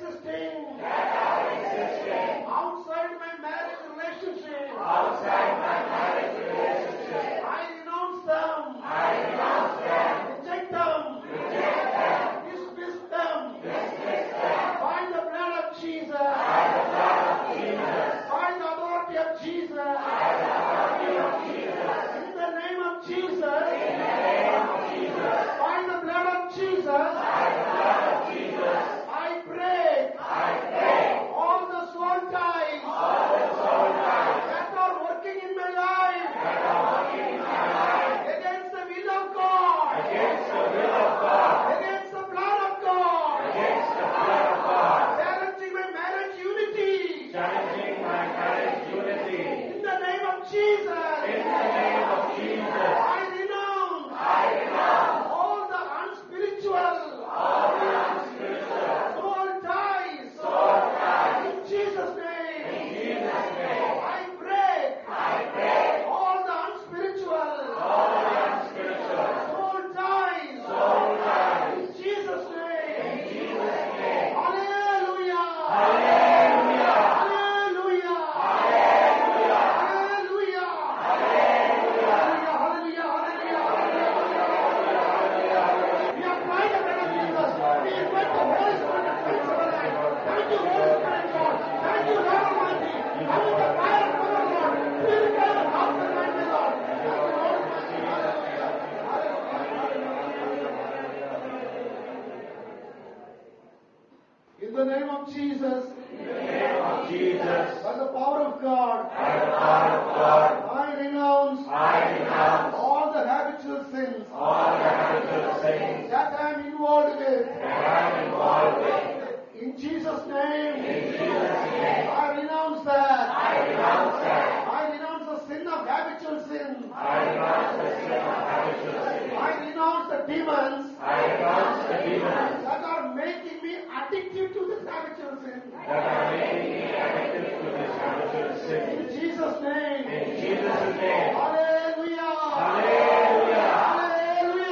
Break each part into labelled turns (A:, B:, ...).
A: existing outside my marriage relationship, I renounce them, reject them, dismiss them, by the blood of Jesus, by the authority of Jesus, in the name of Jesus, by the blood of Jesus, I break all the soul ties that are working in my life against the will of God, against the blood of God, challenging my marriage unity. In the name of Jesus, I renounce all the unspiritual soul ties. In Jesus' name, I break all the unspiritual soul ties. In Jesus' name, hallelujah, hallelujah, hallelujah, hallelujah, hallelujah, hallelujah. We are crying the blood of Jesus. We invite the Holy Spirit to cleanse our life. Thank you, Holy Spirit, Lord. Thank you, Lord Almighty. Come with the fire of God, Lord. Purify our hearts and minds, my Lord. Thank you, Lord Almighty. Hallelujah. In the name of Jesus, by the power of God, I renounce all the habitual sins that I am involved with. In Jesus' name, I renounce that. I renounce the sin of habitual sin. I renounce the demons that are making me addicted to this habitual sin. In Jesus' name. Hallelujah. Hallelujah. Hallelujah.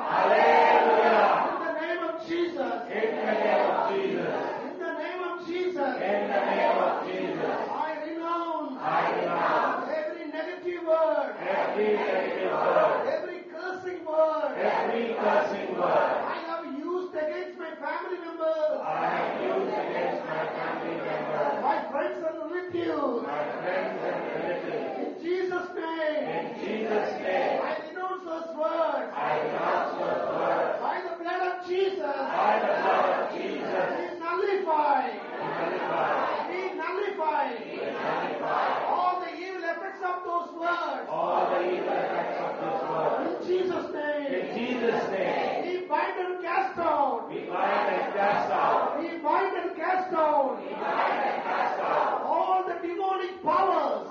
A: Hallelujah. In the name of Jesus. I renounce every negative word, every cursing word I have used against my family members, my friends and relatives. In Jesus' name, I renounce those words. By the blood of Jesus, we nullify all the evil effects of those words. In Jesus' name, we bind and cast out. We bind and cast out all the demonic powers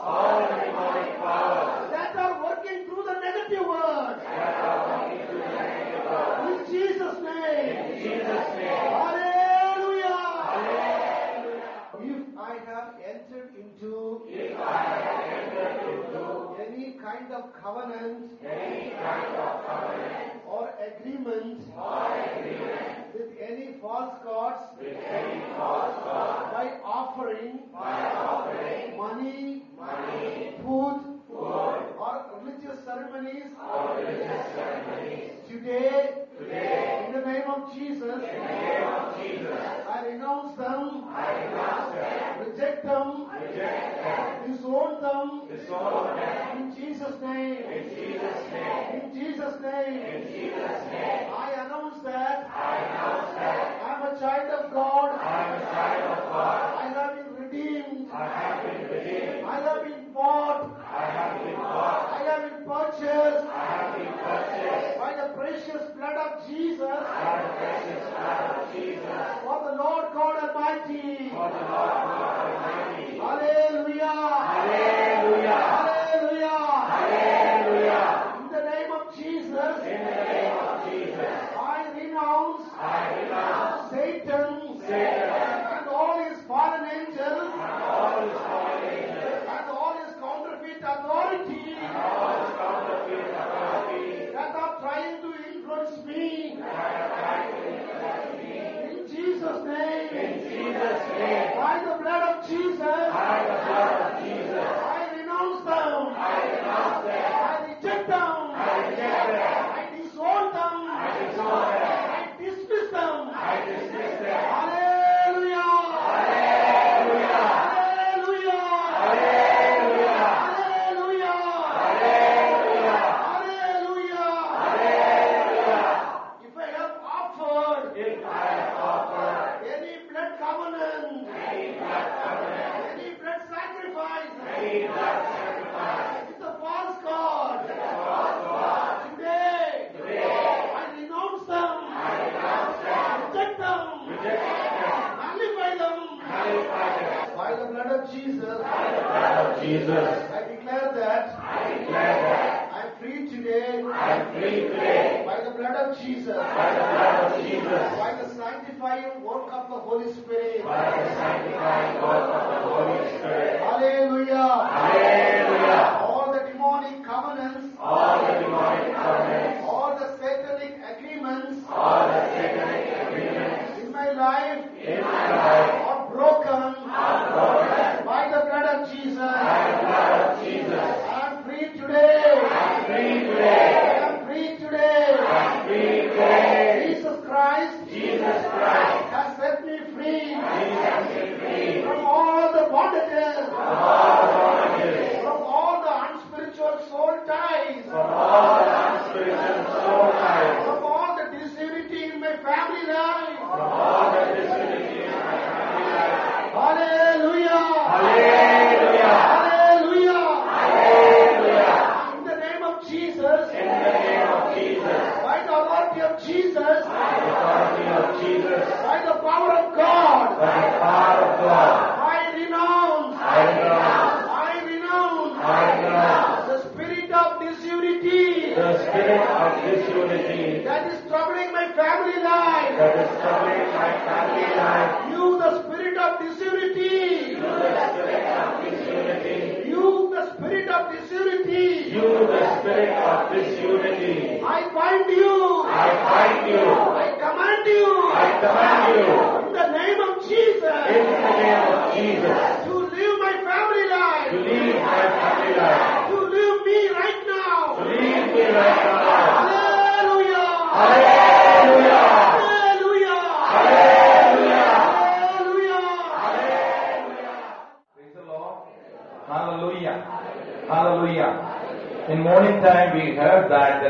A: that are working through the negative words. In Jesus' name. Hallelujah. If I have entered into any kind of covenant or agreement with any false gods by offering money, food, or religious ceremonies, today, in the name of Jesus, I renounce them, reject them, disown them, in Jesus' name. In Jesus' name. I announce that I'm a child of God. I have been redeemed. I have been bought. I have been purchased by the precious blood of Jesus. For the Lord God Almighty. Hallelujah. In the name of Jesus, I renounce Satan and all his fallen angels and all his counterfeit authority
B: Jesus.
A: I declare that I'm free today by the blood of Jesus, by the sanctifying work of the Holy Spirit. Hallelujah. All the demonic covenants, all the satanic agreements in my life are broken by the blood of Jesus. I am free today. I am free today. Jesus Christ has set me free from all the bondages, from all the unspiritual soul ties, from all the disunity in my family life. Hallelujah. In the name of Jesus, by the authority of Jesus, by the power of God, I renounce the spirit of disunity that is troubling my family life. You, the spirit of disunity. I bind you. I command you. In the name of Jesus. To live my family life. To live me right now.
B: Praise the Lord. Hallelujah. In morning time we heard that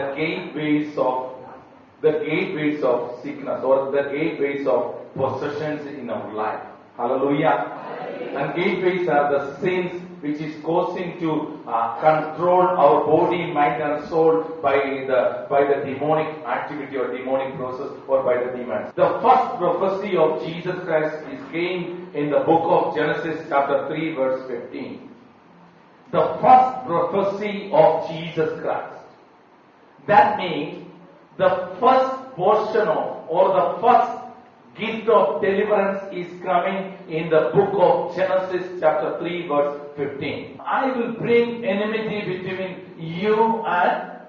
B: the gateways of sickness or the gateways of possessions in our life. Hallelujah. And gateways are the sins which is causing to control our body, mind and soul by the demonic activity or demonic process or by the demons. The first prophecy of Jesus Christ is gained in the book of Genesis chapter 3 verse 15. The first prophecy of Jesus Christ. That means the first portion of or the first gift of deliverance is coming in the book of Genesis chapter 3 verse 15. I will bring enmity between you and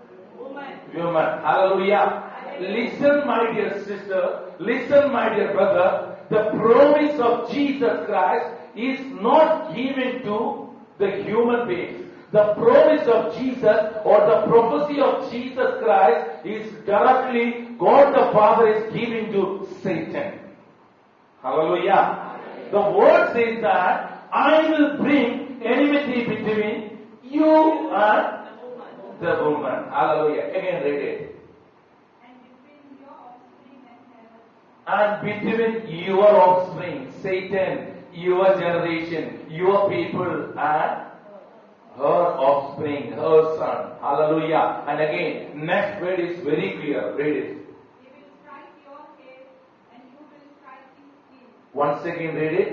B: woman. Hallelujah. Listen, my dear sister. Listen, my dear brother. The promise of Jesus Christ is not given to the human beings. The promise of Jesus or the prophecy of Jesus Christ is directly God the Father is giving to Satan. Hallelujah. The word says that I will bring enmity between you and the woman. Hallelujah. Again read it. And between your offspring, Satan, your generation, your people, and her offspring, her son. Hallelujah. And again, next word is very clear. Read it.
C: He will strike your head and you will strike his heel.
B: Once again, read it.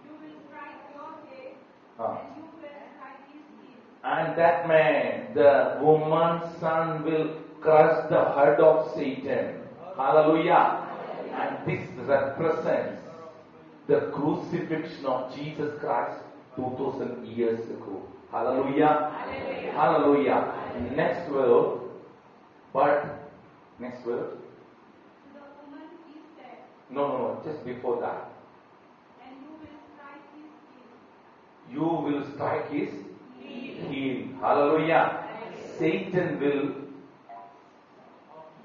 C: You will strike your head and you will strike his heel.
B: And that man, the woman's son, will crush the head of Satan. Hallelujah. And this represents the crucifixion of Jesus Christ 2000 years ago. Hallelujah. Hallelujah. Next word. Next word.
C: The woman is dead,
B: No. Just before that.
C: and you will strike his heel.
B: You will strike his heel. Hallelujah. Satan will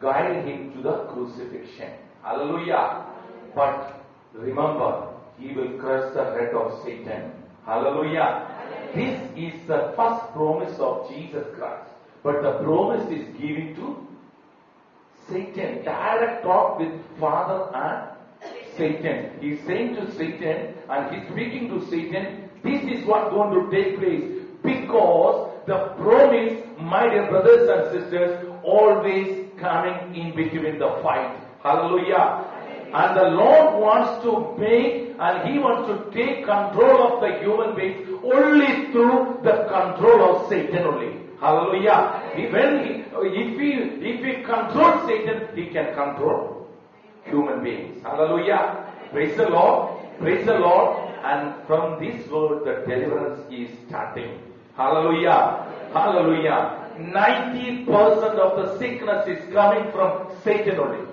B: guide him to the crucifixion. Hallelujah. But remember, he will crush the head of Satan. Hallelujah. This is the first promise of Jesus Christ. But the promise is given to Satan. Direct talk with Father and Satan. He's saying to Satan and he's speaking to Satan, this is what's going to take place. Because the promise, my dear brothers and sisters, always coming in between the fight. Hallelujah. And the Lord wants to make and He wants to take control of the human beings only through the control of Satan only. Hallelujah. If he controls Satan, he can control human beings. Hallelujah. Praise the Lord. Praise the Lord. And from this word, the deliverance is starting. Hallelujah. Hallelujah. 90% of the sickness is coming from Satan only.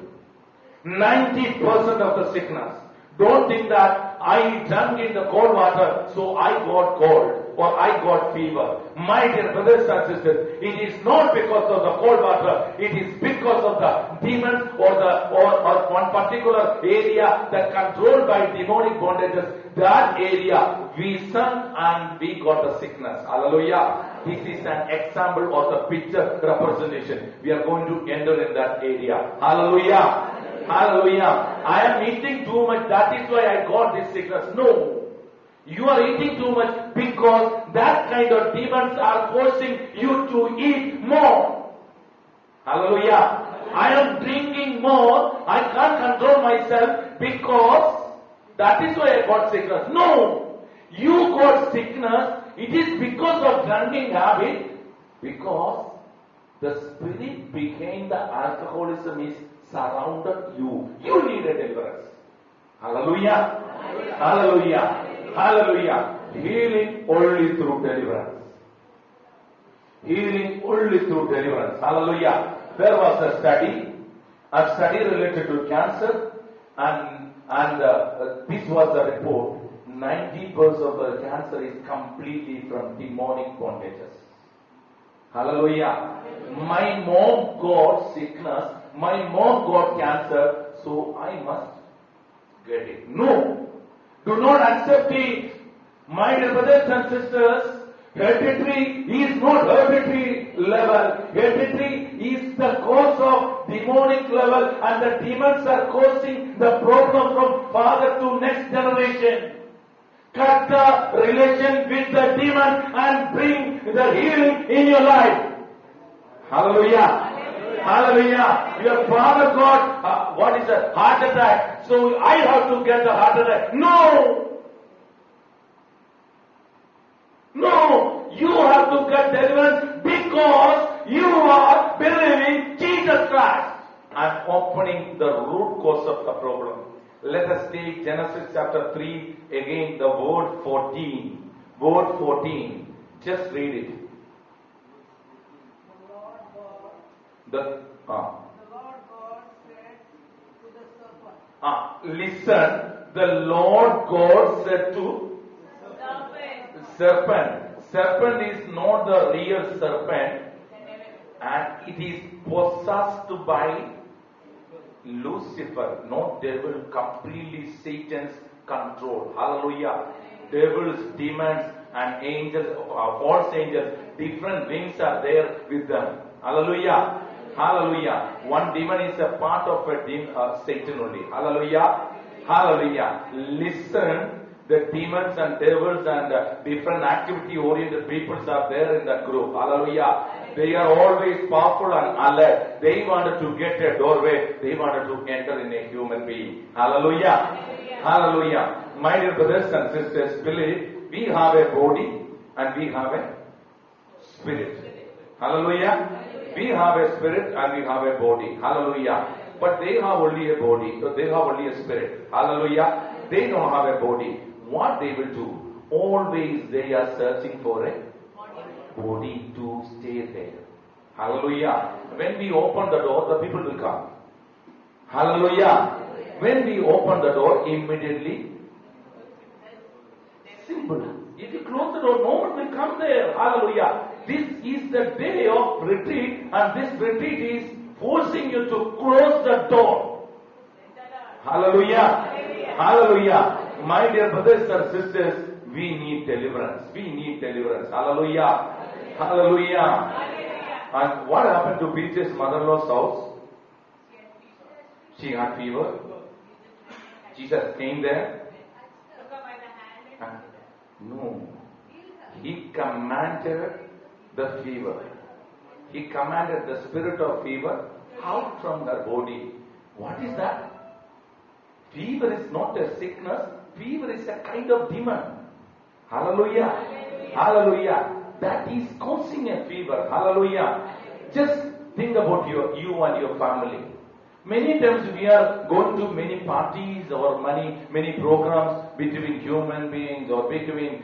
B: 90% of the sickness. Don't think that I drank in the cold water, so I got cold or I got fever. My dear brothers and sisters, it is not because of the cold water, it is because of the demons or one particular area that controlled by demonic bondages. That area we sung and we got the sickness. Hallelujah. This is an example or the picture representation. We are going to enter in that area. Hallelujah. Hallelujah. I am eating too much, that is why I got this sickness. No. You are eating too much because that kind of demons are forcing you to eat more. Hallelujah. I am drinking more. I can't control myself because that is why I got sickness. No. You got sickness. It is because of drinking habit. Because the spirit behind the alcoholism is surrounded you. You need a deliverance. Hallelujah. Hallelujah. Hallelujah. Healing only through deliverance. Healing only through deliverance. Hallelujah. There was a study related to cancer, and this was a report. 90% of the cancer is completely from demonic bondages. Hallelujah. My mom got sickness. My mom got cancer, so I must get it. No. Do not accept it. My dear brothers and sisters, hereditary is not hereditary level. Hereditary is the cause of demonic level, and the demons are causing the problem from father to next generation. Cut the relation with the demon and bring the healing in your life. Hallelujah. Hallelujah. Your father got, what is a heart attack, so I have to get the heart attack. No. No. You have to get deliverance because you are believing Jesus Christ and opening the root cause of the problem. Let us take Genesis chapter 3 again, the word 14. Word 14. Just read it. The
C: Lord God said to the serpent.
B: Listen, the Lord God said to serpent. Serpent is not the real serpent, and it is possessed by Lucifer, not devil, completely Satan's control. Hallelujah. Devils, demons, and angels, false angels, different wings are there with them. Hallelujah. Hallelujah. One demon is a part of Satan only. Hallelujah. Hallelujah. Listen, the demons and devils and different activity-oriented peoples are there in that group. Hallelujah. They are always powerful and alert. They wanted to get a doorway. They wanted to enter in a human being. Hallelujah. Hallelujah. My dear brothers and sisters, believe we have a body and we have a spirit. Hallelujah. We have a spirit and we have a body. Hallelujah. But they have only a body, so they have only a spirit. Hallelujah. They don't have a body. What they will do? Always they are searching for a body to stay there. Hallelujah. When we open the door, the people will come. Hallelujah. When we open the door, immediately, simple. If you close the door, no one will come there. Hallelujah. This is the day of retreat, and this retreat is forcing you to close the door. Hallelujah. Hallelujah. My dear brothers and sisters, we need deliverance. We need deliverance. Hallelujah. Hallelujah. And what happened to Peter's mother-in-law's house? She had fever. Jesus came there. No. He commanded the fever. He commanded the spirit of fever out from her body. What is that? Fever is not a sickness. Fever is a kind of demon. Hallelujah. Hallelujah. That is causing a fever. Hallelujah. Just think about you and your family. Many times we are going to many parties or many programs between human beings or between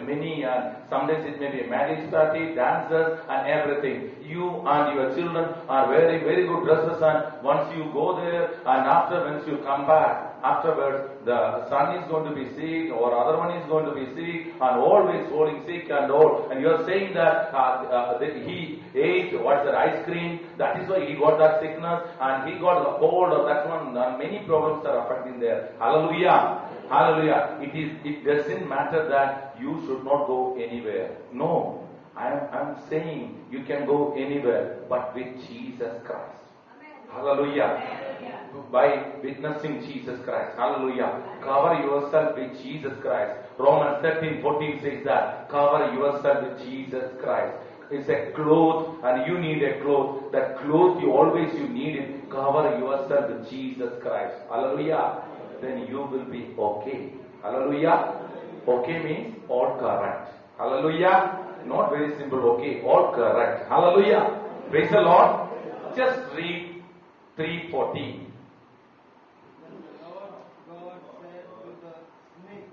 B: many, and sometimes it may be a marriage party, dancers and everything. You and your children are wearing very good dresses, and once you go there and once you come back, afterwards the son is going to be sick or other one is going to be sick and always falling sick and all, and you are saying that he ate ice cream, that is why he got that sickness and he got the cold or that one, and many problems are affecting there. Hallelujah. Hallelujah. It doesn't matter that you should not go anywhere. No. I'm saying you can go anywhere but with Jesus Christ. Hallelujah. By witnessing Jesus Christ. Hallelujah. Cover yourself with Jesus Christ. Romans 13:14 says that. Cover yourself with Jesus Christ. It's a cloth and you need a cloth. That cloth you need it. Cover yourself with Jesus Christ. Hallelujah. Then you will be okay. Hallelujah. Okay means all correct. Hallelujah. Not very simple okay. All correct. Hallelujah. Praise the Lord. Just read 3:14.
D: God said to the snake,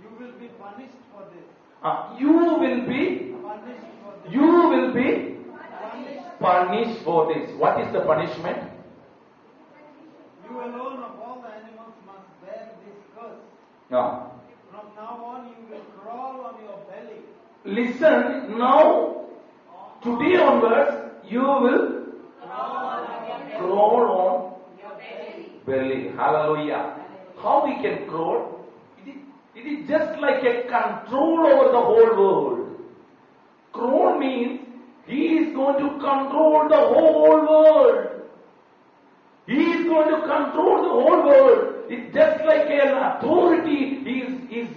D: you will be punished for this.
B: You will be punished for this. What is the punishment?
D: You alone of all the animals must bear this curse.
B: No.
D: From now on you will crawl on your belly.
B: Listen, now, today onwards, you will crawl on belly. Hallelujah. How we can crawl? It is just like a control over the whole world. Crawl means he is going to control the whole world. He is going to control the whole world. It's just like an authority he is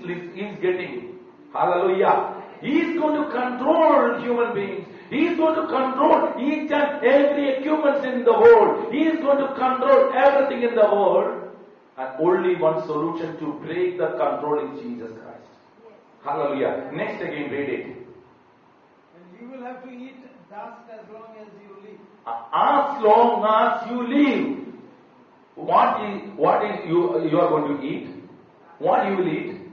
B: getting. Hallelujah. He is going to control human beings. He is going to control each and every equipment in the world. He is going to control everything in the world. And only one solution to break the control in Jesus Christ. Yes. Hallelujah. Next again, read it.
D: And you will have to eat dust as long as you live.
B: As long as you live. What is you are going to eat? What you will eat?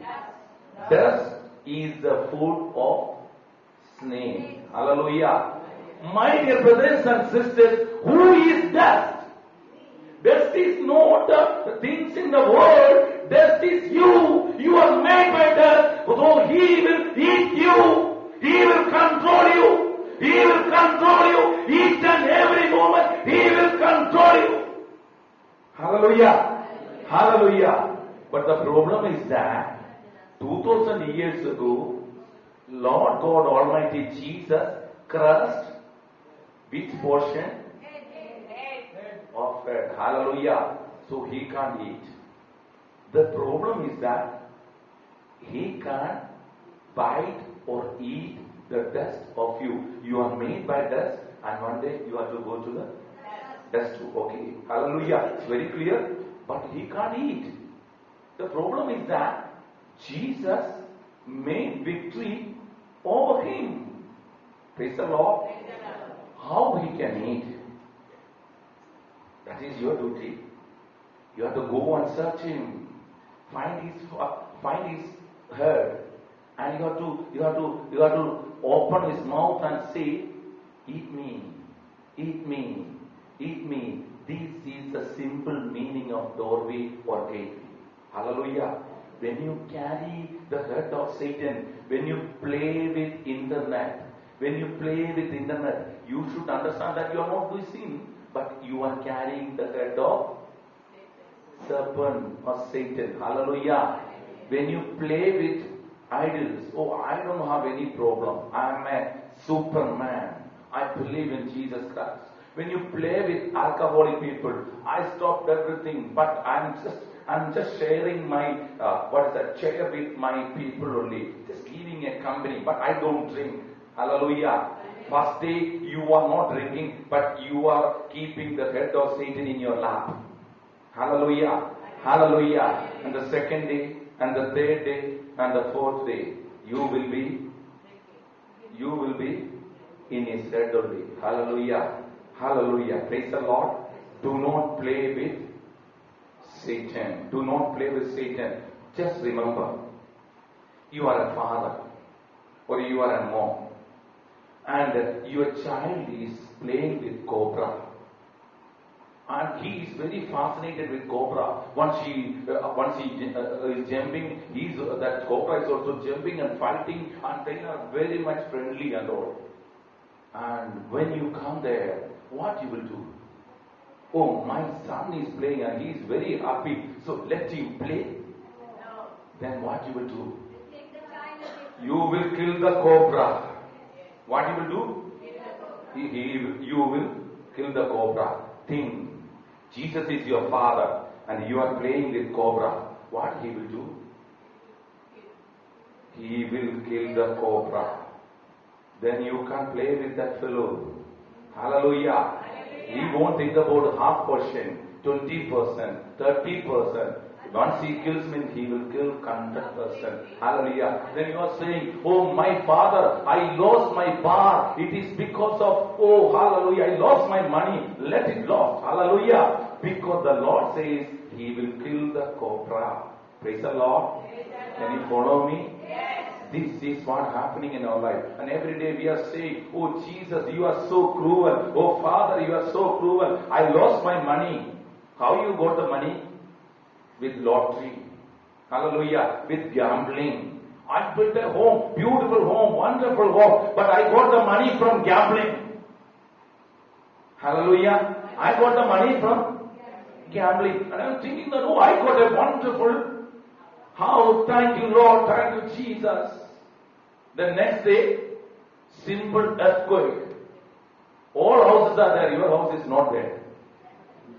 B: Dust is the food of snake. Hallelujah. My dear brothers and sisters, who is dust? Dust is not the things in the world. Dust is you. You are made by dust. So he will eat you. He will control you. He will control you. Each and every moment he will control you. Hallelujah. Hallelujah. But the problem is that 2000 years ago, Lord God Almighty Jesus crushed which portion? Of head. Hallelujah. So he can't eat. The problem is that he can't bite or eat the dust of you. You are made by dust and one day you have to go to the dust too. Okay. Hallelujah. It's very clear. But he can't eat. The problem is that Jesus made victory over him. Praise the Lord. How he can eat? That is your duty. You have to go and search him, find his herd, and you have to open his mouth and say, "Eat me, eat me, eat me." This is the simple meaning of doorway or gateway. Hallelujah. When you carry the herd of Satan, when you play with internet, you should understand that you are not doing sin, but you are carrying the head of serpent or Satan. Hallelujah. When you play with idols, I don't have any problem. I am a Superman. I believe in Jesus Christ. When you play with alcoholic people, I stopped everything, but I'm just sharing my share with my people only. Just giving a company, but I don't drink. Hallelujah. First day you are not drinking, but you are keeping the head of Satan in your lap. Hallelujah. Hallelujah. And the second day, and the third day, and the fourth day, you will be in his head only. Hallelujah. Hallelujah. Praise the Lord. Do not play with Satan. Do not play with Satan. Just remember, you are a father or you are a mom, and your child is playing with cobra. And he is very fascinated with cobra. Once he is jumping, that cobra is also jumping and fighting, and they are very much friendly and all. And when you come there, what you will do? Oh, my son is playing and he is very happy, so let him play.
C: No.
B: Then what you will do?
C: Take the child and
B: You will kill the cobra. What you will do? You will kill the cobra. Think, Jesus is your father and you are playing with cobra. What he will do? He will kill the cobra. Then you can play with that fellow. Hallelujah. He won't think about half portion, 20%, 30%. Once he kills me, he will kill 100%. Hallelujah. Then you are saying, oh my father, I lost my bar. It is because of, oh hallelujah, I lost my money. Let it lost. Hallelujah. Because the Lord says, he will kill the cobra. Praise the Lord. Can you follow me?
C: Yes.
B: This is what happening in our life. And every day we are saying, oh Jesus, you are so cruel. Oh Father, you are so cruel. I lost my money. How you got the money? With lottery. Hallelujah. With gambling. I built a home, beautiful home, wonderful home, but I got the money from gambling. Hallelujah. I got the money from gambling. And I'm thinking that, oh, I got a wonderful. How? Thank you, Lord. Thank you, Jesus. The next day, simple earthquake. All houses are there. Your house is not there.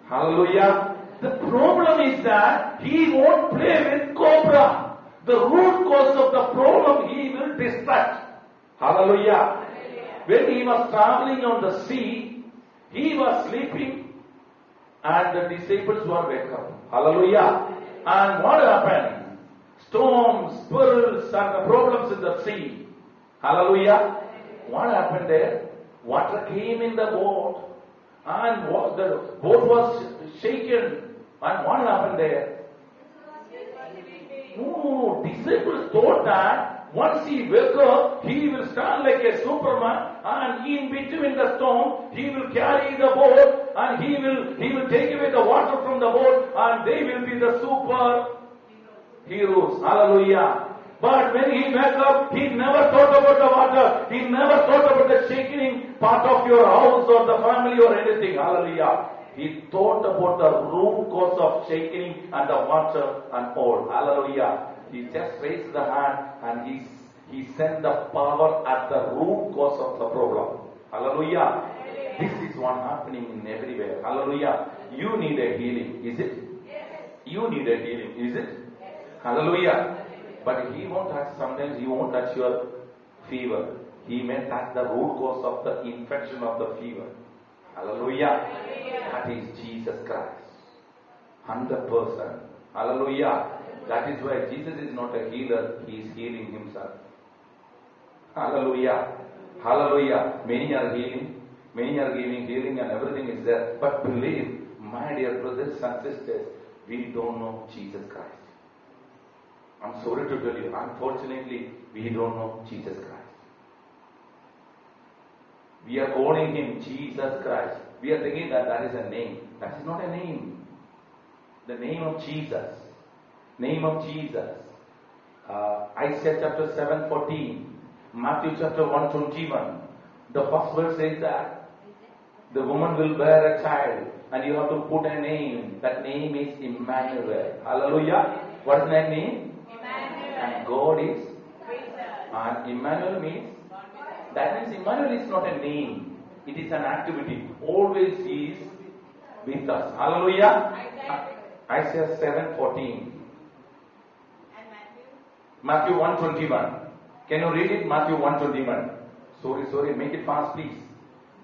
B: Hallelujah. The problem is that he won't play with cobra. The root cause of the problem he will distract. Hallelujah. When he was traveling on the sea, he was sleeping and the disciples were wake up. Hallelujah. And what happened? Storms, perils, and the problems in the sea. Hallelujah. What happened there? Water came in the boat, and the boat was shaken. And what happened there? No. Disciples thought that once he wake up, he will stand like a Superman, and in between the storm, he will carry the boat, and he will take away the water from the boat, and they will be the super heroes. Hallelujah. But when he wake up, he never thought about the water. He never thought about the shaking part of your house or the family or anything. Hallelujah. He thought about the root cause of shaking and the water and all. Hallelujah. He just raised the hand and he sent the power at the root cause of the problem. Hallelujah. This is what happening in everywhere. Hallelujah. You need a healing. Is it?
C: Yes.
B: You need a healing. Is it? Hallelujah. But he won't touch, sometimes he won't touch your fever. He may touch the root cause of the infection of the fever. Hallelujah. That is Jesus Christ. 100%. Hallelujah. That is why Jesus is not a healer. He is healing himself. Hallelujah. Hallelujah. Many are healing. Many are giving healing and everything is there. But believe, my dear brothers and sisters, we don't know Jesus Christ. I'm sorry to tell you, unfortunately, we don't know Jesus Christ. We are calling him Jesus Christ. We are thinking that that is a name. That is not a name. The name of Jesus. Name of Jesus. Isaiah chapter 7:14. Matthew chapter 1:21. The first verse says that the woman will bear a child and you have to put a name. That name is Emmanuel. Hallelujah. What is that name? And God is, and Emmanuel means, that means Emmanuel is not a name, it is an activity. Always he is with us. Hallelujah. Isaiah 7:14. Matthew 1:21. Can you read it? Matthew 1:21. Sorry, make it fast please.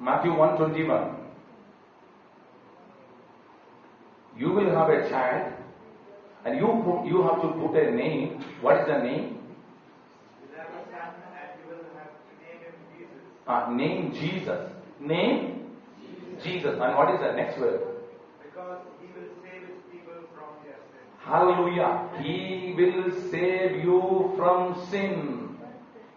B: Matthew 1:21. You will have a child, and you have to put a name. What is the name?
D: You have a son and you will have to name him Jesus.
B: Name Jesus. Name Jesus. And what is the next word?
D: Because he will save his people from their sins.
B: Hallelujah. He will save you from sin.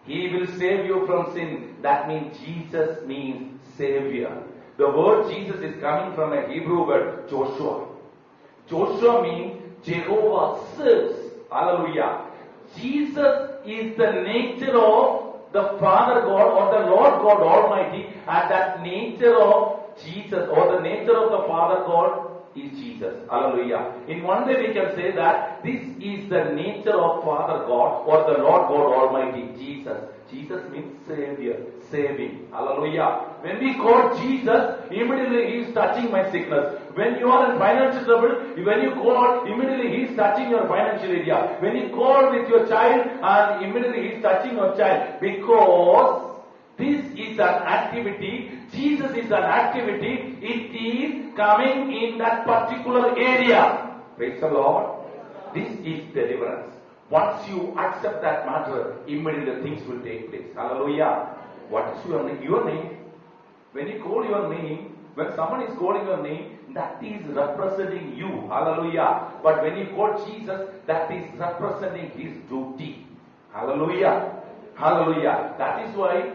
B: He will save you from sin. That means Jesus means Savior. The word Jesus is coming from a Hebrew word, Joshua. Joshua means Jehovah saves. Hallelujah. Jesus is the nature of the Father God or the Lord God Almighty, and that nature of Jesus or the nature of the Father God is Jesus. Hallelujah. In one way we can say that this is the nature of Father God or the Lord God Almighty, Jesus. Jesus means Savior, saving. Hallelujah. When we call Jesus, immediately He is touching my sickness. When you are in financial trouble, when you call, immediately He is touching your financial area. When you call with your child, and immediately He is touching your child. Because this is an activity, Jesus is an activity, it is coming in that particular area. Praise the Lord. This is deliverance. Once you accept that matter, immediately things will take place. Hallelujah. What is your name? Your name. When you call your name, when someone is calling your name, that is representing you. Hallelujah. But when you call Jesus, that is representing His duty. Hallelujah. Hallelujah. That is why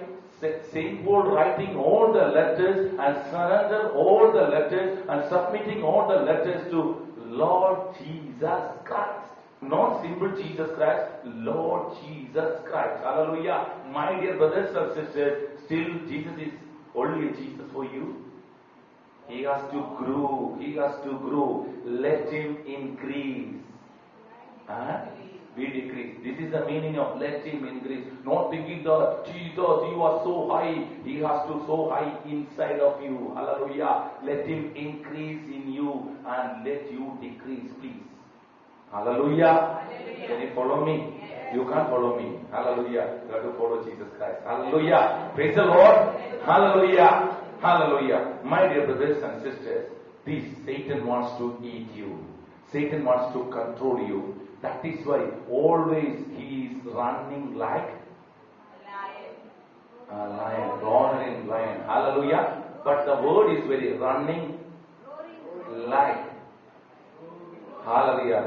B: Saint Paul writing all the letters and surrender all the letters and submitting all the letters to Lord Jesus Christ. Not simple Jesus Christ, Lord Jesus Christ. Hallelujah. My dear brothers and sisters, still Jesus is only a Jesus for you. He has to grow. He has to grow. Let Him increase. We decrease. This is the meaning of let Him increase. Not thinking that Jesus, you are so high. He has to so high inside of you. Hallelujah. Let Him increase in you and let you decrease, please. Hallelujah. Can you follow me? You can't follow me. Hallelujah. You have to follow Jesus Christ. Hallelujah. Praise the Lord. Hallelujah. Hallelujah. My dear brothers and sisters, this Satan wants to eat you. Satan wants to control you. That is why always he is running like a lion, roaring lion. Hallelujah. But the word is very running like. Hallelujah.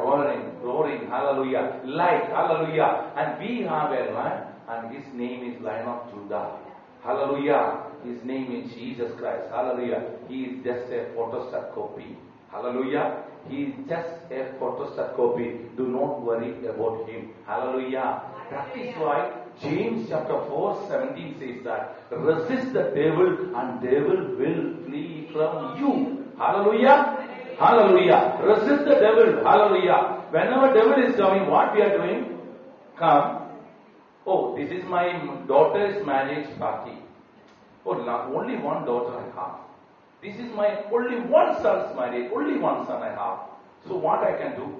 B: Roaring. Hallelujah. Like. Hallelujah. And we have a lion, and his name is Lion of Judah. Hallelujah. His name is Jesus Christ. Hallelujah. He is just a photostat copy. Hallelujah. He is just a photostat copy. Do not worry about him. Hallelujah. That is why James chapter 4:17 says that resist the devil and devil will flee from you. Hallelujah. Hallelujah. Resist the devil. Hallelujah. Whenever devil is coming, what we are doing? Come. Oh, this is my daughter's marriage party. Oh, only one daughter I have. This is my only one son's marriage. Only one son I have. So what I can do?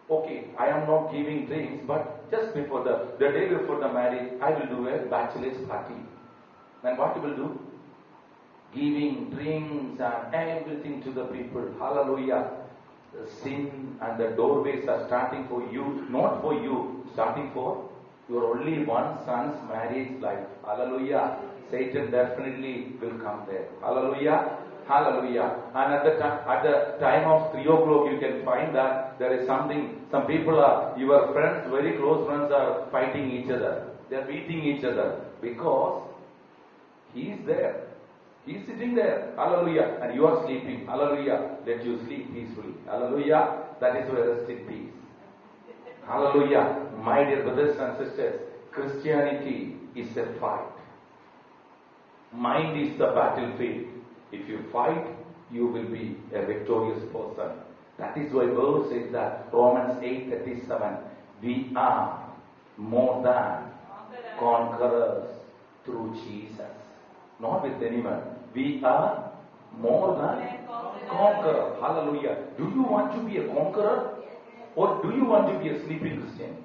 B: Okay, I am not giving drinks, but just before the day before the marriage, I will do a bachelor's party. Then what you will do? Giving drinks and everything to the people. Hallelujah. The sin and the doorways are starting for you, not for you, starting for your only one son's marriage life. Hallelujah. Satan definitely will come there. Hallelujah. Hallelujah. And at the time of 3 o'clock, you can find that there is something. Some people are, your friends, very close friends are fighting each other. They are beating each other because he is there. He is sitting there. Hallelujah. And you are sleeping. Hallelujah. Let you sleep peacefully. Hallelujah. That is where rest in peace. Hallelujah. My dear brothers and sisters, Christianity is a fight. Mind is the battlefield. If you fight, you will be a victorious person. That is why Paul says that Romans 8:37, we are more than conquerors through Jesus. Not with anyone. We are more than conqueror. Hallelujah. Do you want to be a conqueror? Or do you want to be a sleeping Christian?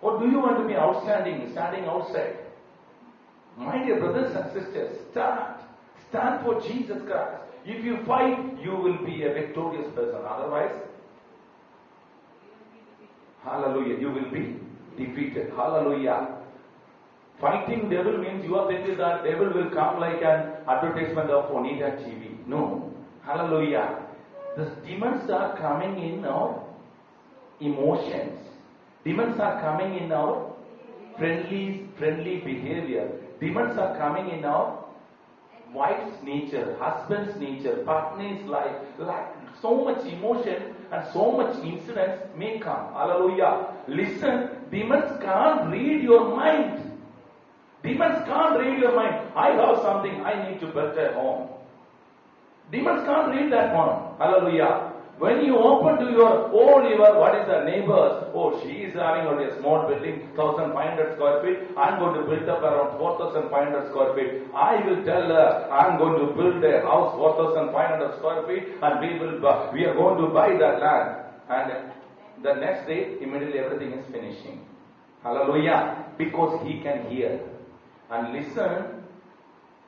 B: Or do you want to be standing outside? My dear brothers and sisters, Stand for Jesus Christ. If you fight, you will be a victorious person. Otherwise, hallelujah, you will be defeated. Hallelujah. Fighting devil means you are thinking that devil will come like an advertisement of Onita TV. No. Hallelujah. The demons are coming in our emotions. Demons are coming in our friendly behavior. Demons are coming in our wife's nature, husband's nature, partner's life. Like so much emotion and so much incidents may come. Hallelujah. Listen, demons can't read your mind. Demons can't read your mind. I have something, I need to build a home. Demons can't read that one. Hallelujah. When you open to your what is the neighbors? Oh, she is having only a small building, 1,500 square feet. I'm going to build up around 4,500 square feet. I will tell her, I'm going to build a house 4,500 square feet and we are going to buy that land. And the next day, immediately everything is finishing. Hallelujah. Because he can hear. And listen,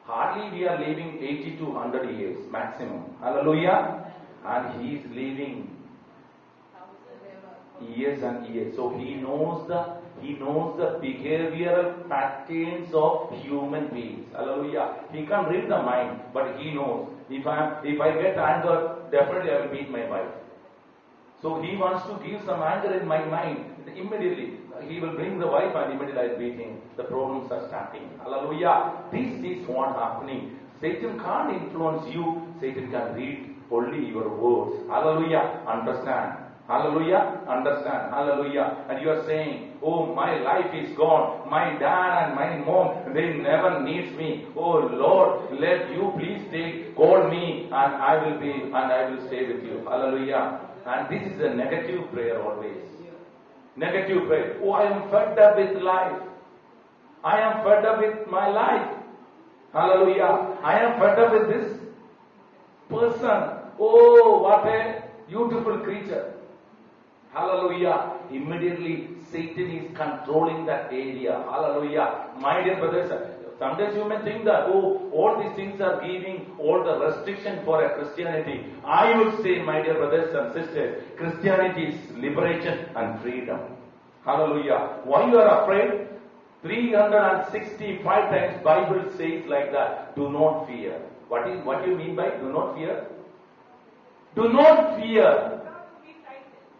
B: hardly we are living 80 to 100 years maximum. Hallelujah. And he is living years and years. So he knows the behavioral patterns of human beings. Hallelujah. He can't read the mind, but he knows. If I get anger, definitely I will beat my wife. So he wants to give some anger in my mind. Immediately he will bring the wife and immediately I will beat him. The problems are starting. Hallelujah. This is what happening. Satan can't influence you. Satan can read only your words. Hallelujah. Understand. Hallelujah. Understand. Hallelujah. And you are saying, oh, my life is gone. My dad and my mom, they never needs me. Oh Lord, let you please call me and I will stay with you. Hallelujah. And this is a negative prayer always. Negative prayer. Oh, I am fed up with life. I am fed up with my life. Hallelujah. I am fed up with this person. Oh, what a beautiful creature. Hallelujah. Immediately Satan is controlling that area. Hallelujah. My dear brothers, sometimes you may think that, oh, all these things are giving all the restriction for a Christianity. I would say, my dear brothers and sisters, Christianity is liberation and freedom. Hallelujah. Why you are afraid? 365 times Bible says like that. Do not fear. What do you mean by do not fear? Do not fear.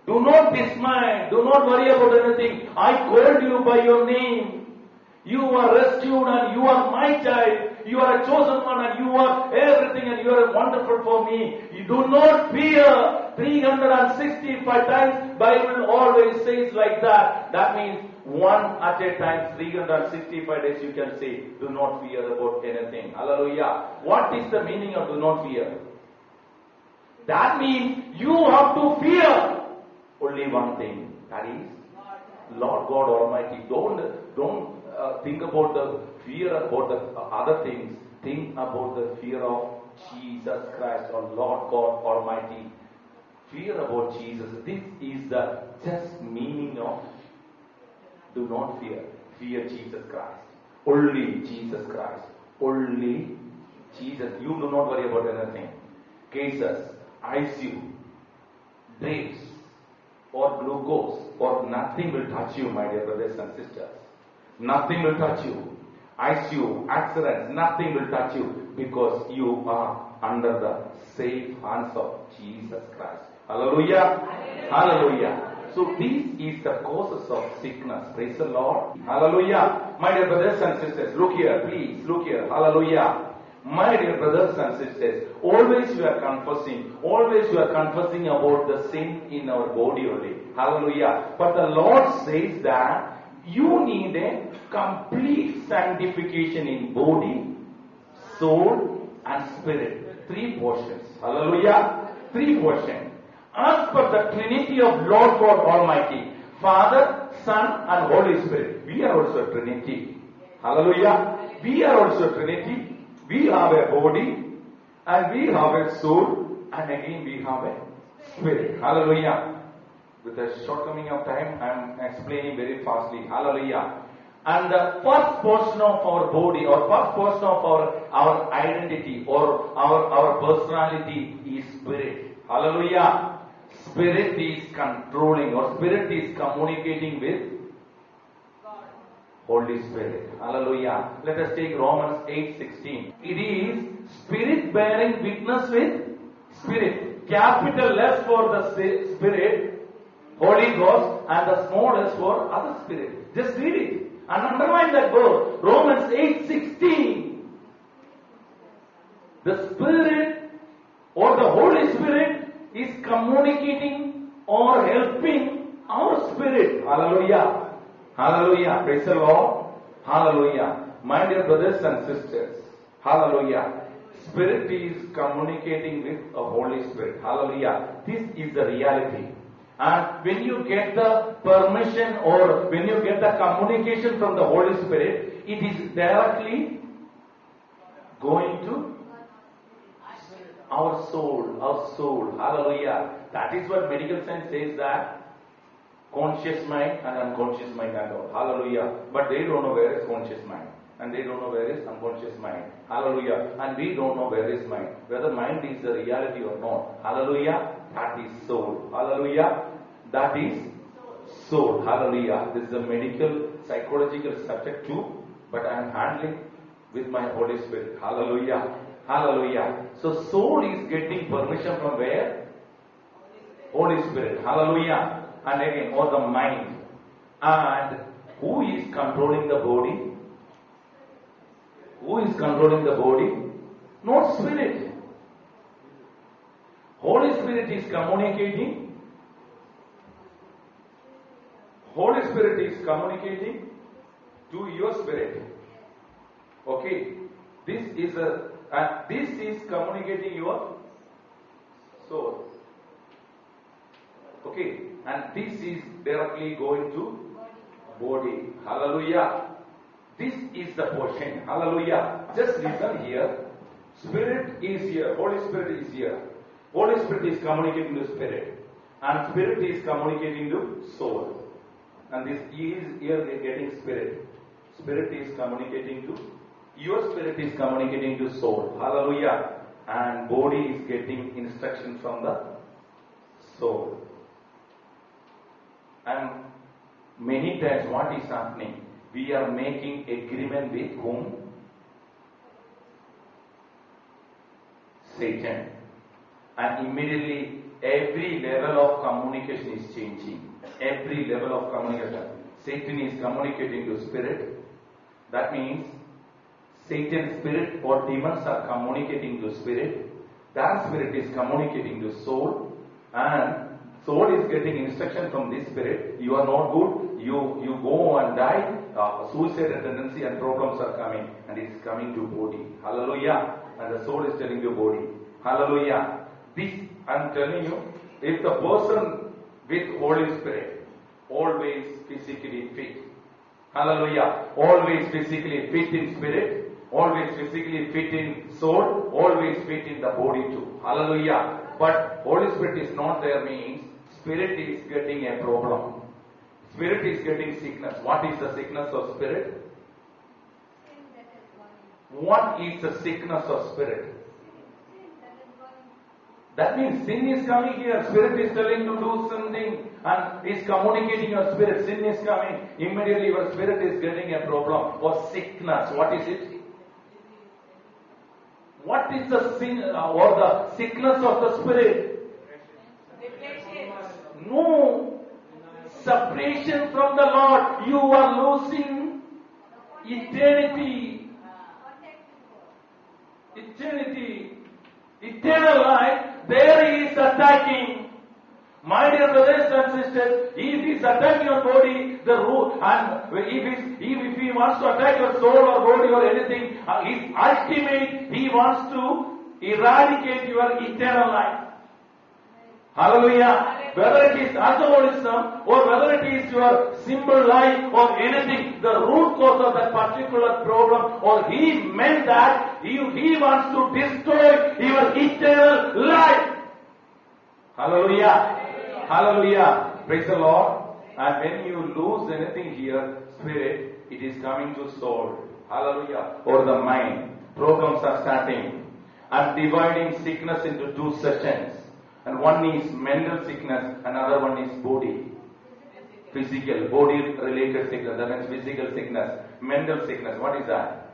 B: Do not dismay. Do not worry about anything. I called you by your name. You are rescued and you are my child. You are a chosen one and you are everything and you are wonderful for me. You do not fear. 365 times Bible always says like that. That means one at a time, 365 days you can say, do not fear about anything. Hallelujah. What is the meaning of do not fear? That means you have to fear only one thing. That is Lord God Almighty. Don't think about the fear about the other things. Think about the fear of Jesus Christ or Lord God Almighty. Fear about Jesus. This is the just meaning of do not fear. Fear Jesus Christ. Only Jesus Christ. Only Jesus. You do not worry about anything. Cases, ICU, drips, or glucose, or nothing will touch you, my dear brothers and sisters. Nothing will touch you. ICU, accidents, nothing will touch you because you are under the safe hands of Jesus Christ. Hallelujah. Hallelujah. So this is the causes of sickness. Praise the Lord. Hallelujah. My dear brothers and sisters, look here, please, look here. Hallelujah. My dear brothers and sisters, always you are confessing about the sin in our body only. Hallelujah. But the Lord says that you need a complete sanctification in body, soul and spirit. 3 portions. Hallelujah. 3 portions. As per the Trinity of Lord God Almighty, Father, Son and Holy Spirit. We are also a Trinity. Hallelujah. We are also a Trinity. We have a body and we have a soul and again we have a spirit. Hallelujah. With a shortcoming of time, I am explaining very fastly. Hallelujah. And the first portion of our body or first portion of our identity or our personality is spirit. Hallelujah. Spirit is controlling or spirit is communicating with Holy Spirit. Hallelujah. Let us take Romans 8:16. It is spirit bearing witness with spirit. Capital S for the Spirit, Holy Ghost, and the small s for other spirit. Just read it and underline that word. Romans 8:16. The Spirit or the Holy Spirit is communicating or helping our spirit. Hallelujah. Hallelujah. Praise the Lord. Hallelujah. My dear brothers and sisters. Hallelujah. Spirit is communicating with a Holy Spirit. Hallelujah. This is the reality. And when you get the permission or when you get the communication from the Holy Spirit, it is directly going to our soul. Hallelujah. That is what medical science says, that conscious mind and unconscious mind and all. Hallelujah. But they don't know where is conscious mind. And they don't know where is unconscious mind. Hallelujah. And we don't know where is mind. Whether mind is the reality or not. Hallelujah. That is soul. Hallelujah. That is soul. Hallelujah. This is a medical, psychological subject too. But I am handling with my Holy Spirit. Hallelujah. Hallelujah. So soul is getting permission from where? Holy Spirit. Hallelujah. And again, or the mind. And who is controlling the body? Who is controlling the body? Not spirit. Holy Spirit is communicating. Holy Spirit is communicating to your spirit. Okay. This is communicating your soul. Okay. And this is directly going to body. Hallelujah. This is the portion. Hallelujah. Just listen here. Spirit is here. Holy Spirit is here. Holy Spirit is communicating to spirit. And spirit is communicating to soul. And this is here getting spirit. Spirit is communicating to, your spirit is communicating to soul. Hallelujah. And body is getting instruction from the soul. And many times what is happening? We are making agreement with whom? Satan. And immediately every level of communication is changing. Every level of communication. Satan is communicating to spirit. That means Satan's spirit or demons are communicating to spirit. That spirit is communicating to soul. And soul is getting instruction from this spirit. You are not good. You go and die. Suicidal tendency and problems are coming. And it is coming to body. Hallelujah. And the soul is telling the body. Hallelujah. This, I am telling you, if the person with Holy Spirit always physically fit. Hallelujah. Always physically fit in spirit. Always physically fit in soul. Always fit in the body too. Hallelujah. But Holy Spirit is not there means spirit is getting a problem. Spirit is getting sickness. What is the sickness of spirit? What is the sickness of spirit? That means sin is coming here. Spirit is telling to do something and is communicating your spirit. Sin is coming. Immediately your spirit is getting a problem or sickness. What is it? What is the sin or the sickness of the spirit? No. Separation from the Lord. You are losing eternity. Eternity. Eternal life. There he is attacking. My dear brothers and sisters, if he is attacking your body, the root, and if he wants to attack your soul or body or anything, his ultimate, he wants to eradicate your eternal life. Hallelujah. Whether it is alcoholism or whether it is your simple life or anything, the root cause of that particular problem, or he meant that he wants to destroy your eternal life. Hallelujah. Hallelujah. Praise the Lord. And when you lose anything here, spirit, it is coming to soul. Hallelujah. Or the mind. Programs are starting. I'm dividing sickness into two sessions. And one is mental sickness, another one is body. Physical, body related sickness, that means physical sickness. Mental sickness, what is that?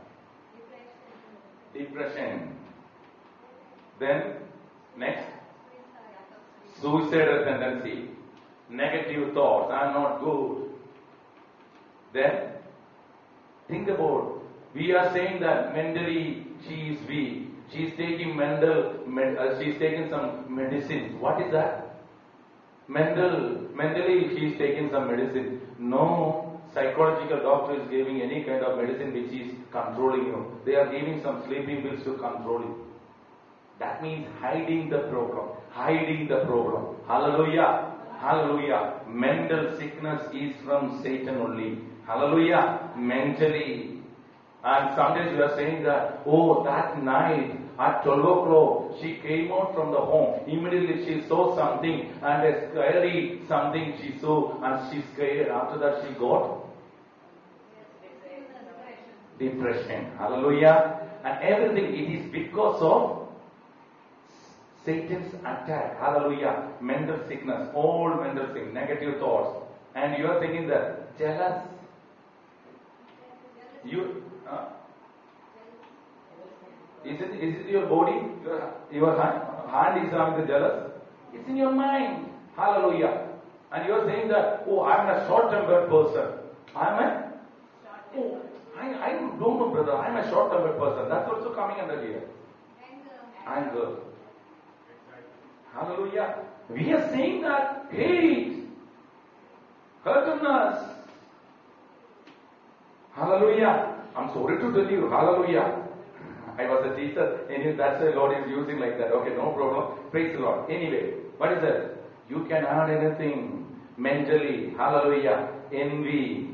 B: Depression. Then, next, suicidal tendency, negative thoughts, I'm not good. Then, think about, we are saying that mentally she is weak. She is taking she is taking some medicine. What is that? Mentally she is taking some medicine. No psychological doctor is giving any kind of medicine which is controlling you. They are giving some sleeping pills to control you. That means hiding the problem. Hiding the problem. Hallelujah. Hallelujah. Mental sickness is from Satan only. Hallelujah. Mentally. And sometimes you are saying that, oh, that night at 12 o'clock, she came out from the home. Immediately she saw something and a scary something she saw and she scared. After that she got depression. Hallelujah. And everything, it is because of Satan's attack. Hallelujah. Mental sickness, all mental sickness, negative thoughts. And you are thinking that, jealous. Is it your body? Your hand is on the jealous? It's in your mind. Hallelujah. And you are saying that, oh, I am a short-tempered person. I don't know, brother. I am a short-tempered person. That's also coming under here. Anger. Hallelujah. We are saying that hate, hurtfulness. Hallelujah. I'm sorry to tell you. Hallelujah. I was a teacher, and that's why Lord is using like that. Okay, no problem. Praise the Lord. Anyway, what is that? You can add anything mentally. Hallelujah. Envy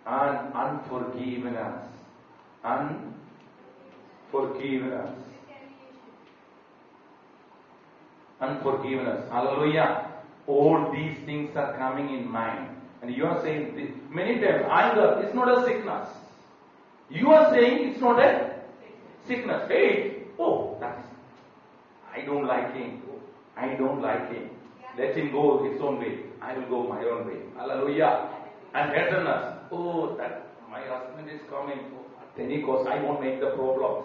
B: and unforgiveness. Unforgiveness. Unforgiveness. Hallelujah. All these things are coming in mind. And you are saying this. Many times, anger is not a sickness. You are saying it's not a sickness. Hey, oh, I don't like him. I don't like him. Let him go his own way. I will go my own way. Hallelujah. And bitterness. Oh, that my husband is coming. Oh, at any cost, I won't make the problem.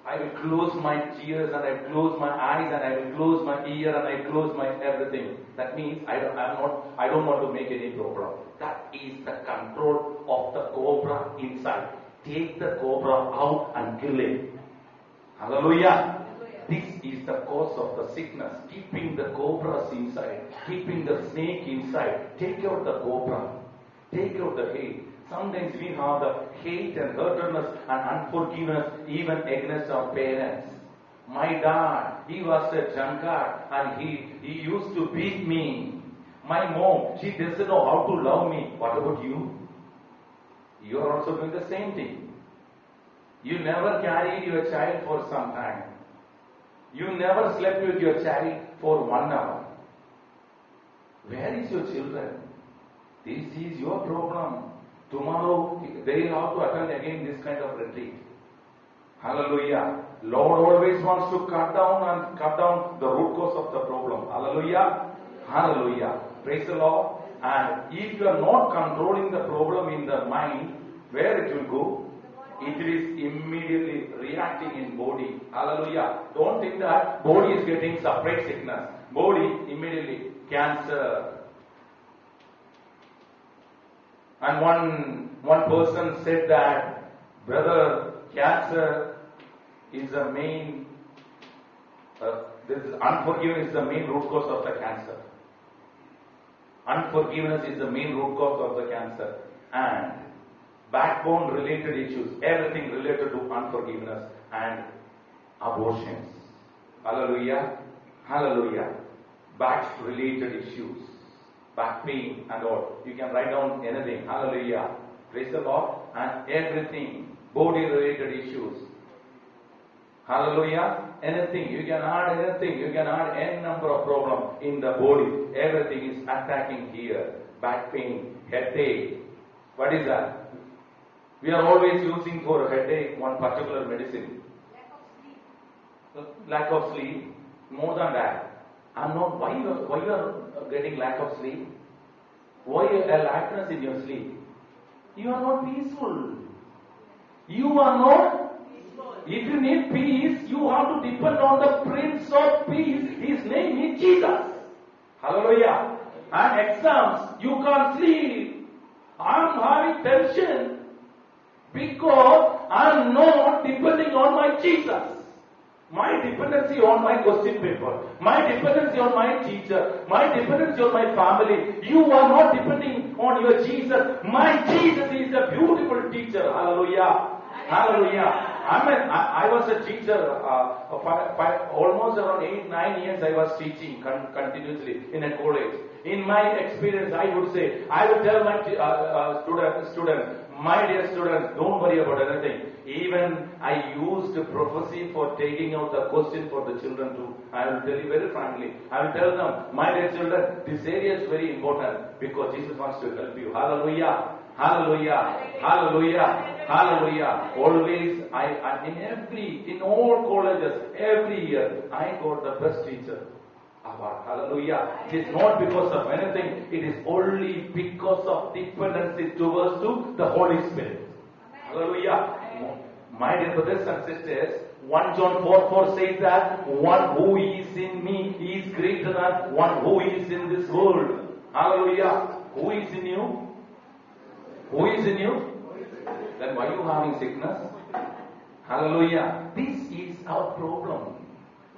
B: I will close my ears and I will close my eyes and I will close my ear and I will close my everything. That means I don't want to make any problem. That is the control of the cobra inside. Take the cobra out and kill it. Hallelujah. This is the cause of the sickness. Keeping the cobras inside. Keeping the snake inside. Take out the cobra. Take out the hate. Sometimes we have the hate and hurtfulness and unforgiveness even against our parents. My dad, he was a drunkard and he used to beat me. My mom, she doesn't know how to love me. What about you? You are also doing the same thing. You never carried your child for some time. You never slept with your child for 1 hour. Where is your children? This is your problem. Tomorrow they will have to attend again this kind of retreat. Hallelujah. Lord always wants to cut down the root cause of the problem. Hallelujah. Hallelujah. Praise the Lord. And if you are not controlling the problem in the mind, where it will go? It is immediately reacting in body. Hallelujah. Don't think that body is getting separate sickness. Body immediately cancer. And one person said that, brother, cancer is the main, unforgiveness is the main root cause of the cancer. Unforgiveness is the main root cause of the cancer. And backbone related issues, everything related to unforgiveness and abortions. Hallelujah. Hallelujah. Back related issues. Back pain and all. You can write down anything. Hallelujah. Praise the Lord. And everything. Body related issues. Hallelujah. Anything. You can add anything. You can add any number of problems in the body. Everything is attacking here. Back pain, headache. What is that? We are always using for a headache one particular medicine. Lack of sleep. More than that. I'm not. Why you are getting lack of sleep? Why a lackness in your sleep? You are not peaceful. You are not. If you need peace, you have to depend on the Prince of Peace. His name is Jesus. Hallelujah. And exams, you can't sleep. I'm having tension because I'm not depending on my Jesus. My dependency on my question paper, my dependency on my teacher, my dependency on my family. You are not depending on your Jesus. My Jesus is a beautiful teacher. Hallelujah. Hallelujah. I was a teacher almost around 8-9 years. I was teaching continuously in a college. In my experience, I would tell my students, my dear students, don't worry about anything. Even I used prophecy for taking out the question for the children too. I will tell you very frankly. I will tell them, my dear children, this area is very important because Jesus wants to help you. Hallelujah. Hallelujah. Hallelujah. Hallelujah. Always, in all colleges, every year, I got the best teacher award. Hallelujah. It is not because of anything. It is only because of dependency towards to the Holy Spirit. Hallelujah. My dear brothers and sisters, 1 John 4:4 says that one who is in me is greater than one who is in this world. Hallelujah. Who is in you? Who is in you? Then why are you having sickness? Hallelujah. This is our problem.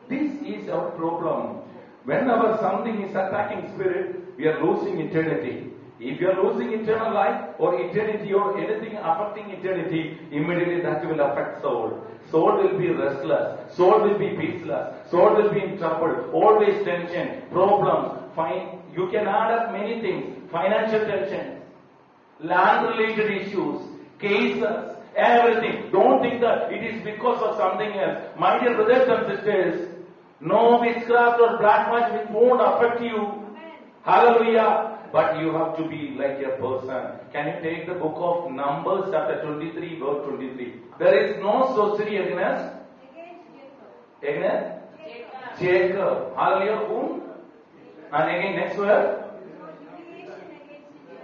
B: This is our problem. Whenever something is attacking spirit, we are losing eternity. If you are losing eternal life or eternity or anything affecting eternity, immediately that will affect soul. Soul will be restless. Soul will be peaceless. Soul will be in trouble. Always tension, problems. You can add up many things. Financial tension, land-related issues, cases, everything. Don't think that it is because of something else. My dear brothers and sisters, no witchcraft or black magic won't affect you. Hallelujah. But you have to be like a person. Can you take the book of Numbers chapter 23 verse 23? There is no sorcery against Jacob. Hallelujah. Whom? And again next word.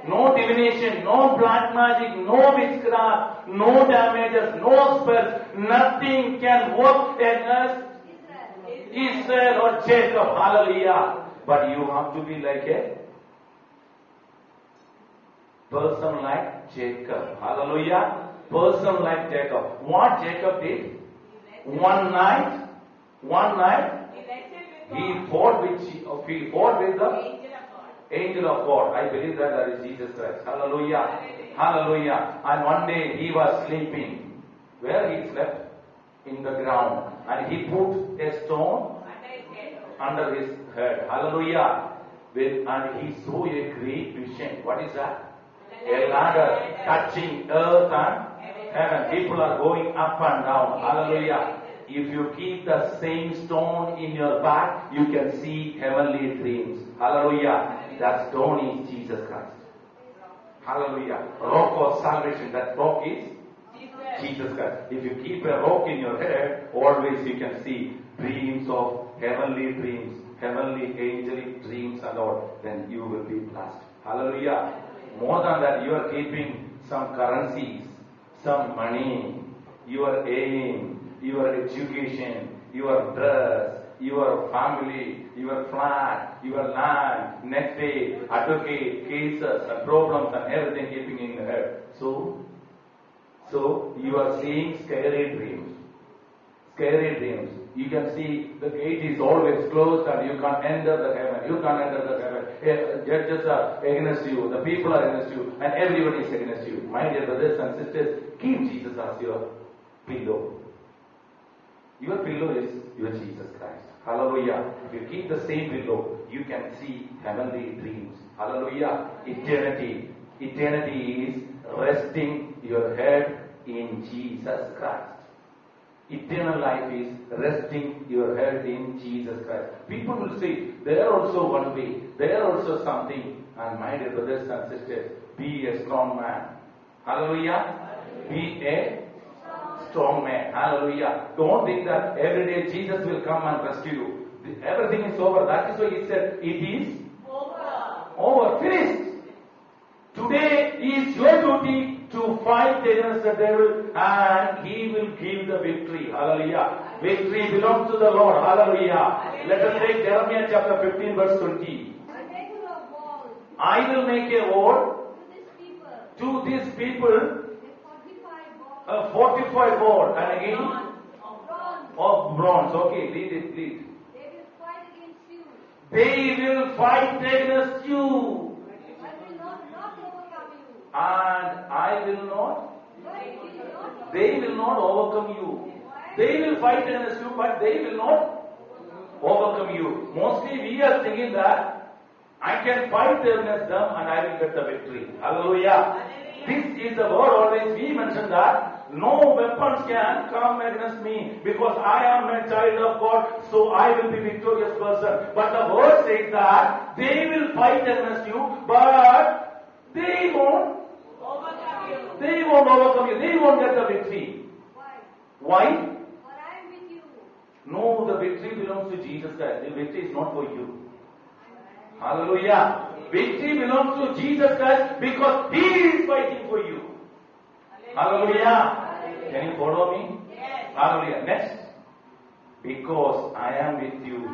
B: No divination, no black magic, no witchcraft, no damages, no spells. Nothing can work against Israel or Jacob. Hallelujah. But you have to be like a person like Jacob. Hallelujah. Person like Jacob. What Jacob did? One night, he fought with the angel of God. I believe that is Jesus Christ. Hallelujah. Hallelujah. And one day he was sleeping. Where he slept? In the ground. And he put a stone under his head. Hallelujah. And he saw a great vision. What is that? A ladder touching earth and heaven. People are going up and down. Hallelujah. If you keep the same stone in your back, you can see heavenly dreams. Hallelujah. That stone is Jesus Christ. Hallelujah. Rock of salvation. That rock is Jesus Christ. If you keep a rock in your head, always you can see dreams of heavenly dreams, heavenly angelic dreams and all. Then you will be blessed. Hallelujah. More than that, you are keeping some currencies, some money, your aim, your education, your dress, your family, your flat, your land, next day, advocate, cases, and problems and everything keeping in your head. So you are seeing scary dreams. Scary dreams. You can see the gate is always closed and you can't enter the heaven. You can't enter the heaven. Judges are against you. The people are against you. And everyone is against you. My dear brothers and sisters, keep Jesus as your pillow. Your pillow is your Jesus Christ. Hallelujah. If you keep the same pillow, you can see heavenly dreams. Hallelujah. Eternity. Eternity is resting your head in Jesus Christ. Eternal life is resting your head in Jesus Christ. People will say, there also one way, there also something. And my dear brothers and sisters, be a strong man. Hallelujah. Be a strong man. Hallelujah. Don't think that every day Jesus will come and rescue you. Everything is over. That is why he said, it is over. Finished. Today is your duty to fight against the devil and he will give the victory. Hallelujah. Victory belongs to the Lord. Hallelujah. Let us take Jeremiah chapter 15 verse 20. I will make a wall to these people a fortified wall. And again? Of bronze. Okay, read it, please. They will fight against you. And I will not. They will not overcome you. They will fight against you, but they will not overcome you. Mostly we are thinking that I can fight against them and I will get the victory. Hallelujah. This is the word always we mention that no weapons can come against me because I am a child of God, so I will be victorious person. But the word says that they will fight against you, but they won't overcome you. They won't get the victory. Why? No, the victory belongs to Jesus Christ. The victory is not for you. Hallelujah. Victory belongs to Jesus Christ because He is fighting for you. Hallelujah. Can you follow me?
C: Yes.
B: Hallelujah. Next. Because I am with you.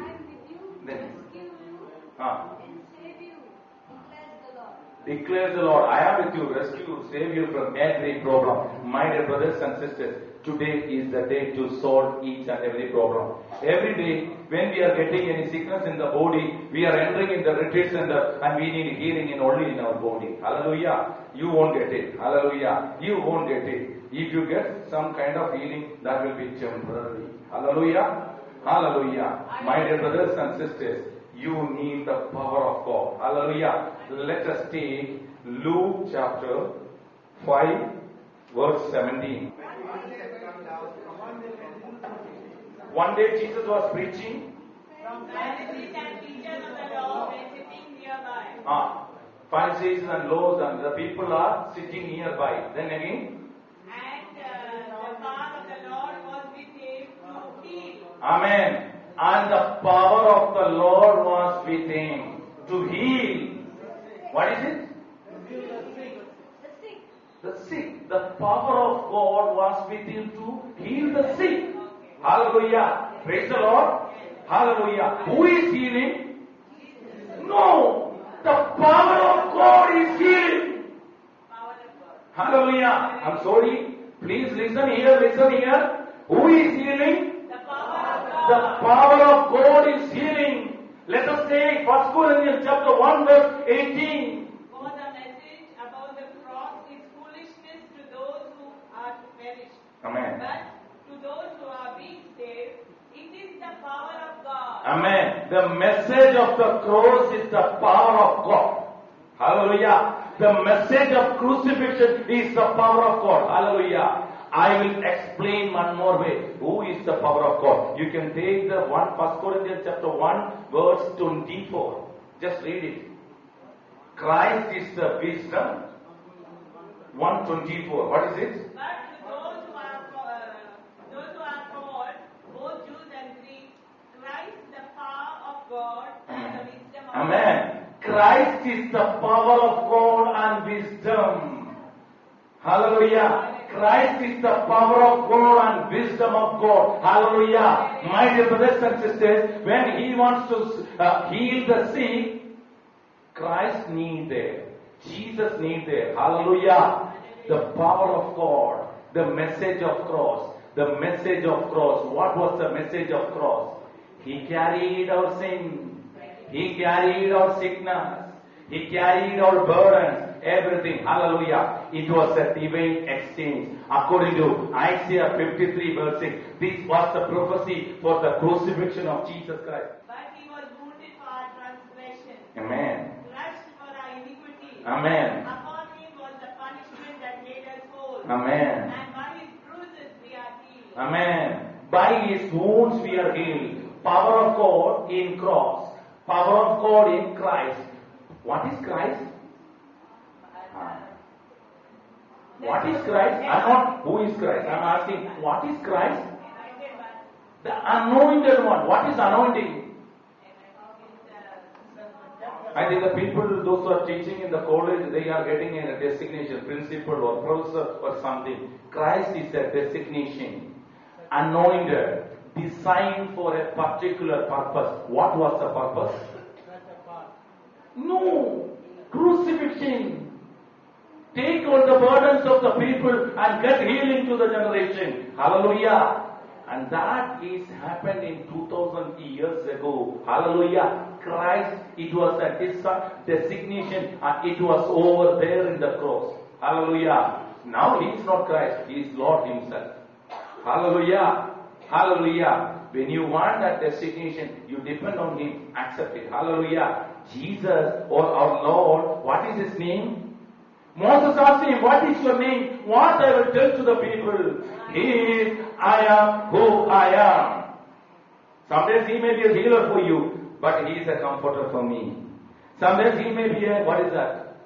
B: Then. Declares the Lord, I am with you, rescue you, save you from every problem. My dear brothers and sisters, today is the day to solve each and every problem. Every day, when we are getting any sickness in the body, we are entering in the retreat center and we need healing only in our body. Hallelujah. You won't get it. Hallelujah. You won't get it. If you get some kind of healing, that will be temporary. Hallelujah. Hallelujah. My dear brothers and sisters, you need the power of God. Hallelujah. Let us take Luke chapter 5 verse 17. One day Jesus was preaching.
C: Pharisees and teachers of the law were sitting nearby.
B: Pharisees and laws and the people are sitting nearby. Then again.
C: And the power of the Lord was with him to heal.
B: Amen. And the power of the Lord was with him to heal. What is it? The sick. The power of God was with him to heal the sick. Hallelujah. Praise the Lord. Hallelujah. Who is healing? No. The power of God is healing. Hallelujah. I'm sorry. Please listen here. Who is healing? The power of God is healing. Let us say 1 Corinthians chapter 1 verse 18.
C: For the message about the cross is foolishness to those who are to perish.
B: Amen.
C: But to those who are being saved, it is the power of God.
B: Amen. The message of the cross is the power of God. Hallelujah. The message of crucifixion is the power of God. Hallelujah. I will explain one more way. Who is the power of God? You can take the 1 Corinthians chapter 1 verse 24. Just read it. Christ is the wisdom. 1:24. What is it?
C: But to those who are called, both Jews and Greeks, Christ the power of God and the wisdom of God.
B: Amen. Christ is the power of God and wisdom. Hallelujah. Christ is the power of God and wisdom of God. Hallelujah. My dear brothers and sisters, when He wants to heal the sick, Christ needs there. Jesus needs there. Hallelujah. The power of God. The message of cross. The message of cross. What was the message of cross? He carried our sin. He carried our sickness. He carried our burdens. Everything. Hallelujah. It was a divine exchange. According to Isaiah 53 verse 6, this was the prophecy for the crucifixion of Jesus Christ.
C: But He was wounded for our transgression,
B: Amen.
C: crushed for our iniquity.
B: Amen.
C: Upon Him was the punishment that made us whole.
B: Amen.
C: And by His bruises we are healed.
B: Amen. By His wounds we are healed. Power of God in cross. Power of God in Christ. What is Christ? What is Christ? I'm not who is Christ. I'm asking, what is Christ? The anointed one. What is anointing? I think the people, those who are teaching in the college, they are getting a designation, principal or professor or something. Christ is a designation, anointed, designed for a particular purpose. What was the purpose? No, crucifixion. Take all the burdens of the people and get healing to the generation. Hallelujah. And that is happened in 2000 years ago. Hallelujah. Christ, it was a designation and it was over there in the cross. Hallelujah. Now he is not Christ, he is Lord himself. Hallelujah. Hallelujah. When you want that designation, you depend on him, accept it. Hallelujah. Jesus or our Lord, what is his name? Moses asked him, what is your name? What I will tell to the people? He is, I am who I am. Sometimes he may be a healer for you, but he is a comforter for me. Sometimes he may be a, what is that?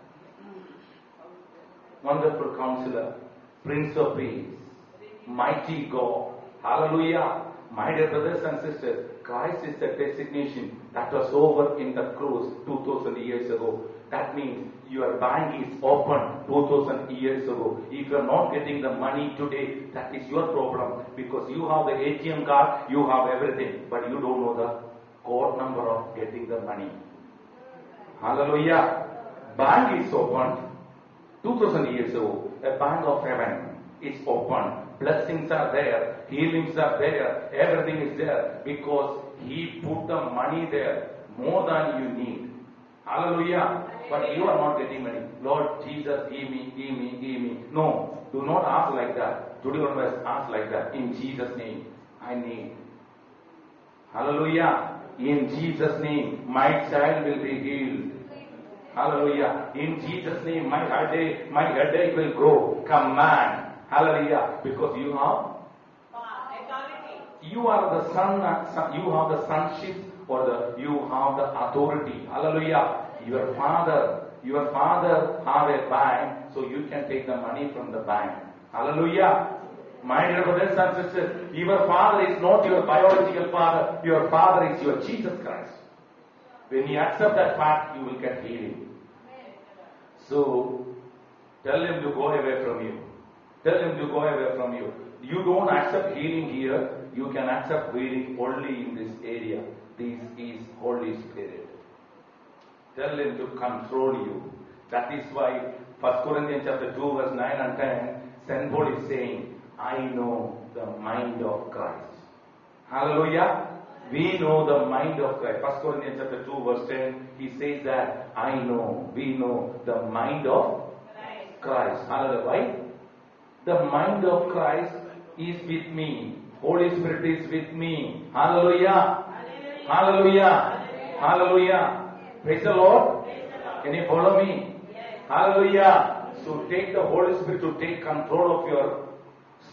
B: Wonderful counselor, Prince of Peace, mighty God. Hallelujah. My dear brothers and sisters, Christ is the designation that was over in the cross 2000 years ago. That means your bank is open 2000 years ago. If you are not getting the money today, that is your problem. Because you have the ATM card, you have everything, but you don't know the code number of getting the money. Hallelujah. Bank is open 2000 years ago. A bank of heaven is open. Blessings are there, healings are there, everything is there because he put the money there more than you need. Hallelujah. But you are not getting money. Lord Jesus, give me, give me, give me. No, do not ask like that. Today always ask like that. In Jesus' name, I need. Hallelujah. In Jesus' name, my child will be healed. Hallelujah. In Jesus' name, my headache will go. Command. Hallelujah. Because you have
C: authority.
B: You are the son, you have the sonship or you have the authority. Hallelujah. Your father have a bank, so you can take the money from the bank. Hallelujah. My dear brothers and sisters, your father is not your biological father. Your father is your Jesus Christ. When you accept that fact, you will get healing. So, tell him to go away from you. Tell him to go away from you. You don't accept healing here. You can accept healing only in this area. This is Holy Spirit. Tell him to control you. That is why 1 Corinthians chapter 2 verse 9 and 10, St. Paul is saying, I know the mind of Christ. Hallelujah. We know the mind of Christ. 1 Corinthians chapter 2 verse 10, he says that we know the mind of Christ. Hallelujah. Why? The mind of Christ is with me. Holy Spirit is with me. Hallelujah. Hallelujah. Hallelujah. Praise the Lord. Can you follow me? Hallelujah. So take the Holy Spirit to take control of your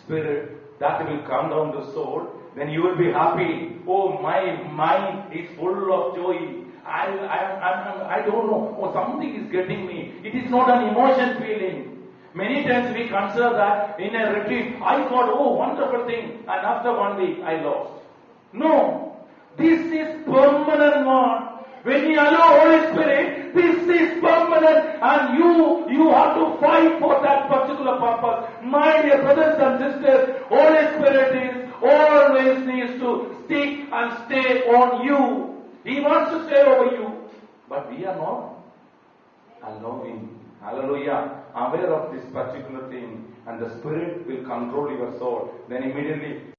B: spirit. That will come down the soul. Then you will be happy. Oh, my mind is full of joy. I don't know. Oh, something is getting me. It is not an emotion feeling. Many times we consider that in a retreat, I got, oh, wonderful thing, and after 1 week, I lost. No, this is permanent one. When you allow Holy Spirit, this is permanent, and you have to fight for that particular purpose. My dear brothers and sisters, Holy Spirit is always needs to stick and stay on you. He wants to stay over you, but we are not allowing. Hallelujah. Aware of this particular thing, and the Spirit will control your soul. Then immediately